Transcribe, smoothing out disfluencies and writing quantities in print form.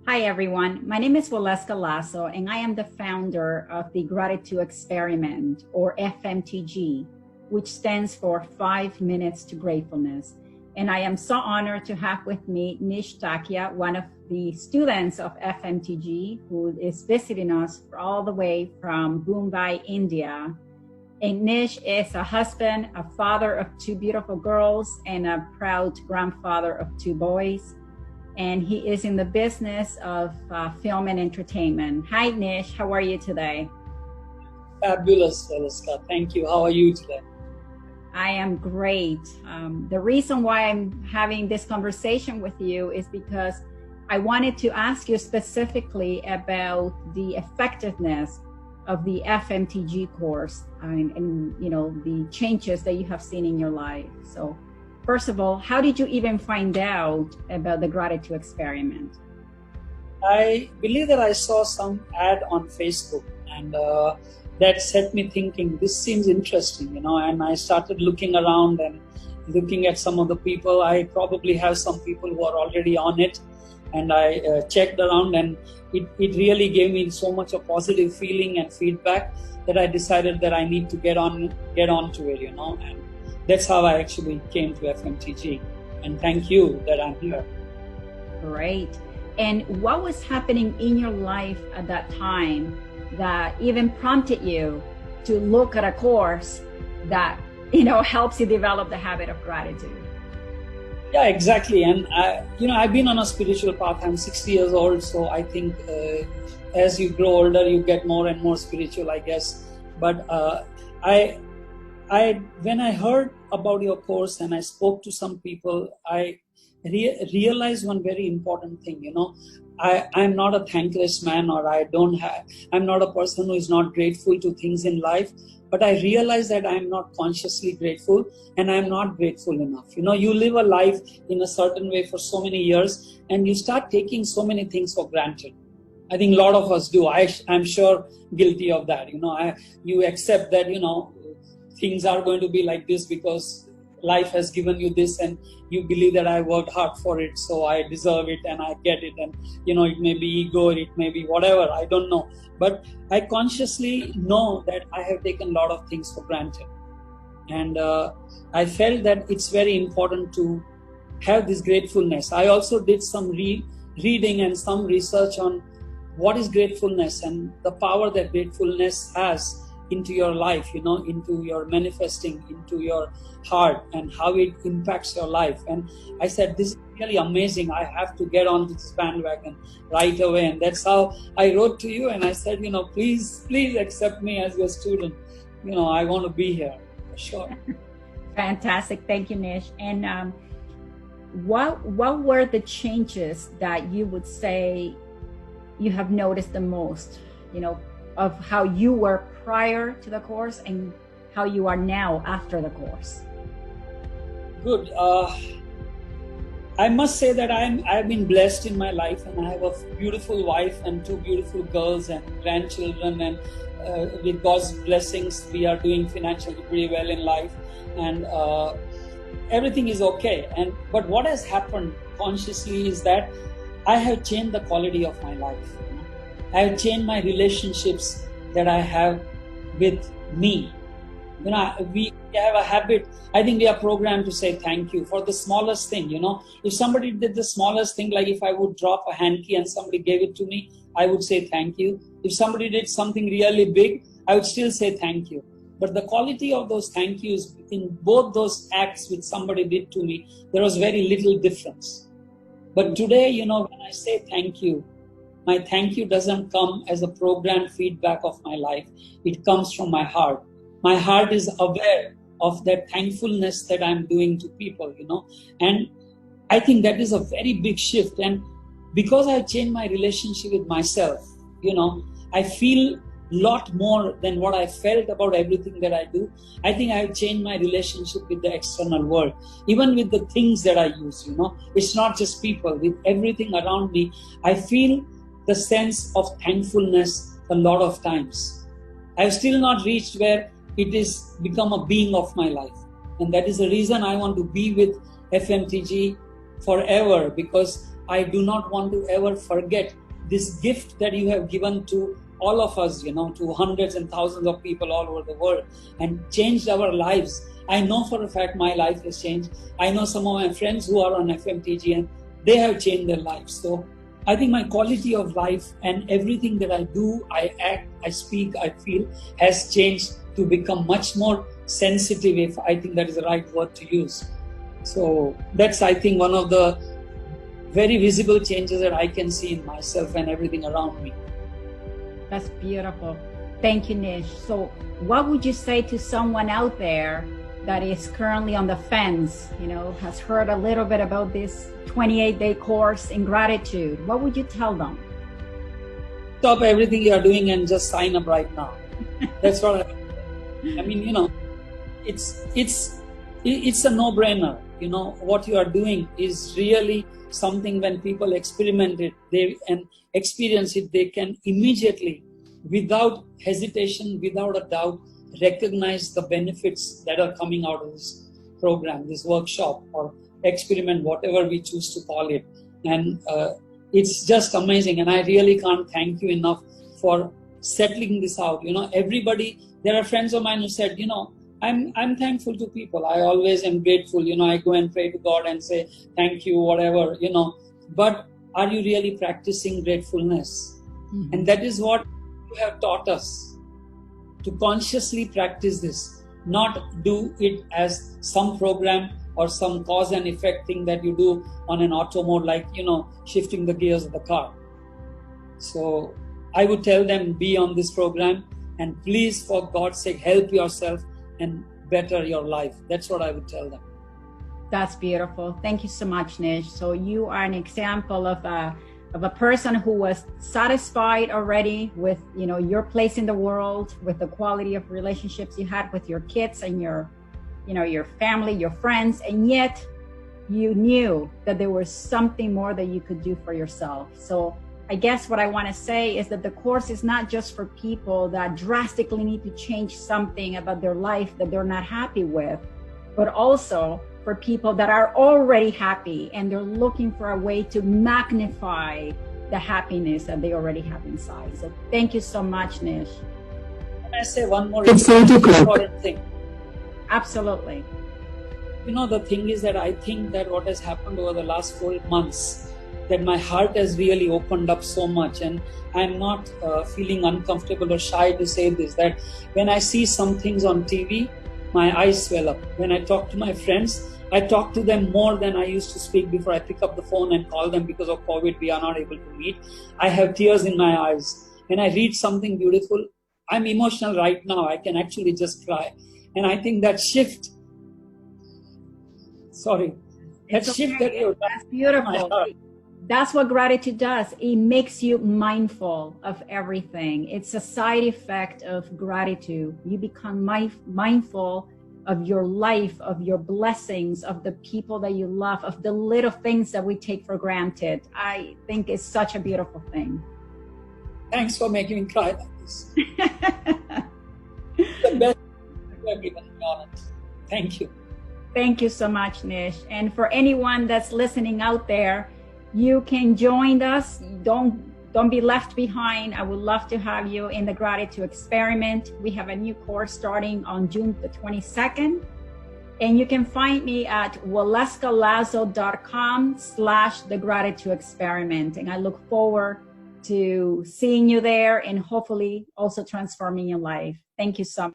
Hi, everyone. My name is Waleuska Lazo, and I am the founder of the Gratitude Experiment, or FMTG, which stands for 5 Minutes to Gratefulness. And I am so honored to have with me Nish Takia, one of the students of FMTG, who is visiting us all the way from Mumbai, India. And Nish is a husband, a father of 2 beautiful girls, and a proud grandfather of 2 boys. And he is in the business of film and entertainment. Hi, Nish. How are you today? Fabulous, Waleuska. Thank you. How are you today? I am great. The reason why I'm having this conversation with you is because I wanted to ask you specifically about the effectiveness of the FMTG course and the changes that you have seen in your life. So first of all, how did you even find out about the Gratitude Experiment? I believe that I saw some ad on Facebook, and that set me thinking, this seems interesting, and I started looking around and looking at some of the people. I probably have some people who are already on it, and I checked around, and it really gave me so much a positive feeling and feedback that I decided that I need to get on to it, and that's how I actually came to FMTG. And thank you that I'm here. Great. And what was happening in your life at that time that even prompted you to look at a course that, helps you develop the habit of gratitude? Yeah, exactly. And I've been on a spiritual path. I'm 60 years old. So I think as you grow older, you get more and more spiritual, I guess. But when I heard about your course and I spoke to some people, I realized one very important thing. I'm not a thankless man, or I'm not a person who is not grateful to things in life. But I realized that I'm not consciously grateful, and I'm not grateful enough. You live a life in a certain way for so many years, and you start taking so many things for granted. I think a lot of us do. I'm sure guilty of that. You accept that, things are going to be like this because life has given you this, and you believe that I worked hard for it, so I deserve it and I get it. And it may be ego, it may be whatever, I don't know, but I consciously know that I have taken a lot of things for granted. And I felt that it's very important to have this gratefulness. I also did some reading and some research on what is gratefulness and the power that gratefulness has into your life, into your manifesting, into your heart, and how it impacts your life. And I said, this is really amazing. I have to get on this bandwagon right away. And that's how I wrote to you, and I said, please accept me as your student. I want to be here for sure. Fantastic. Thank you, Nish. And what were the changes that you would say you have noticed the most, of how you were prior to the course and how you are now after the course? Good. I must say that I've been blessed in my life, and I have a beautiful wife and 2 beautiful girls and grandchildren, and with God's blessings, we are doing financially pretty well in life, and everything is okay. But what has happened consciously is that I have changed the quality of my life. I have changed my relationships that I have with me. We have a habit. I think we are programmed to say thank you for the smallest thing. If somebody did the smallest thing, like if I would drop a hanky and somebody gave it to me, I would say thank you. If somebody did something really big, I would still say thank you. But the quality of those thank yous in both those acts which somebody did to me, there was very little difference. But today, when I say thank you, my thank you doesn't come as a programmed feedback of my life. It comes from my heart. My heart is aware of that thankfulness that I'm doing to people, and I think that is a very big shift. And because I changed my relationship with myself, I feel a lot more than what I felt about everything that I do. I think I have changed my relationship with the external world, even with the things that I use, It's not just people, with everything around me. I feel the sense of thankfulness a lot of times. I've still not reached where it is become a being of my life. And that is the reason I want to be with FMTG forever, because I do not want to ever forget this gift that you have given to all of us, to hundreds and thousands of people all over the world, and changed our lives. I know for a fact my life has changed. I know some of my friends who are on FMTG and they have changed their lives. So I think my quality of life and everything that I do, I act, I speak, I feel has changed to become much more sensitive, if I think that is the right word to use. So that's, I think, one of the very visible changes that I can see in myself and everything around me. That's beautiful. Thank you, Nish. So what would you say to someone out there that is currently on the fence, has heard a little bit about this 28-day course in gratitude? What would you tell them? Stop everything you are doing and just sign up right now. That's what I mean, it's a no-brainer. What you are doing is really something. When people experiment it, and experience it, they can immediately, without hesitation, without a doubt, recognize the benefits that are coming out of this program, this workshop or experiment, whatever we choose to call it. And it's just amazing. And I really can't thank you enough for settling this out. Everybody, there are friends of mine who said, I'm thankful to people. I always am grateful. I go and pray to God and say, thank you, whatever, but are you really practicing gratefulness? Mm-hmm. And that is what you have taught us, to consciously practice this, not do it as some program or some cause and effect thing that you do on an auto mode, like, shifting the gears of the car. So I would tell them, be on this program, and please, for God's sake, help yourself and better your life. That's what I would tell them. That's beautiful. Thank you so much, Nish. So you are an example of a person who was satisfied already with, your place in the world, with the quality of relationships you had with your kids and your family, your friends, and yet you knew that there was something more that you could do for yourself. So I guess what I want to say is that the course is not just for people that drastically need to change something about their life that they're not happy with, but also for people that are already happy and they're looking for a way to magnify the happiness that they already have inside. So thank you so much, Nish. Can I say one more important thing? Absolutely. The thing is that I think that what has happened over the last 4 months, that my heart has really opened up so much, and I'm not feeling uncomfortable or shy to say this, that when I see some things on TV, my eyes swell up. When I talk to my friends, I talk to them more than I used to speak before. I pick up the phone and call them. Because of COVID, we are not able to meet. I have tears in my eyes. When I read something beautiful, I'm emotional right now. I can actually just cry. And I think that shift, that's beautiful. That's what gratitude does. It makes you mindful of everything. It's a side effect of gratitude. You become mindful of your life, of your blessings, of the people that you love, of the little things that we take for granted. I think it's such a beautiful thing. Thanks for making me cry like this. The best you have given me on it. Thank you. Thank you so much, Nish. And for anyone that's listening out there, you can join us. Don't be left behind. I would love to have you in the gratitude experiment. We have a new course starting on June the 22nd. And you can find me at waleuscalazo.com/the gratitude experiment. And I look forward to seeing you there and hopefully also transforming your life. Thank you so much.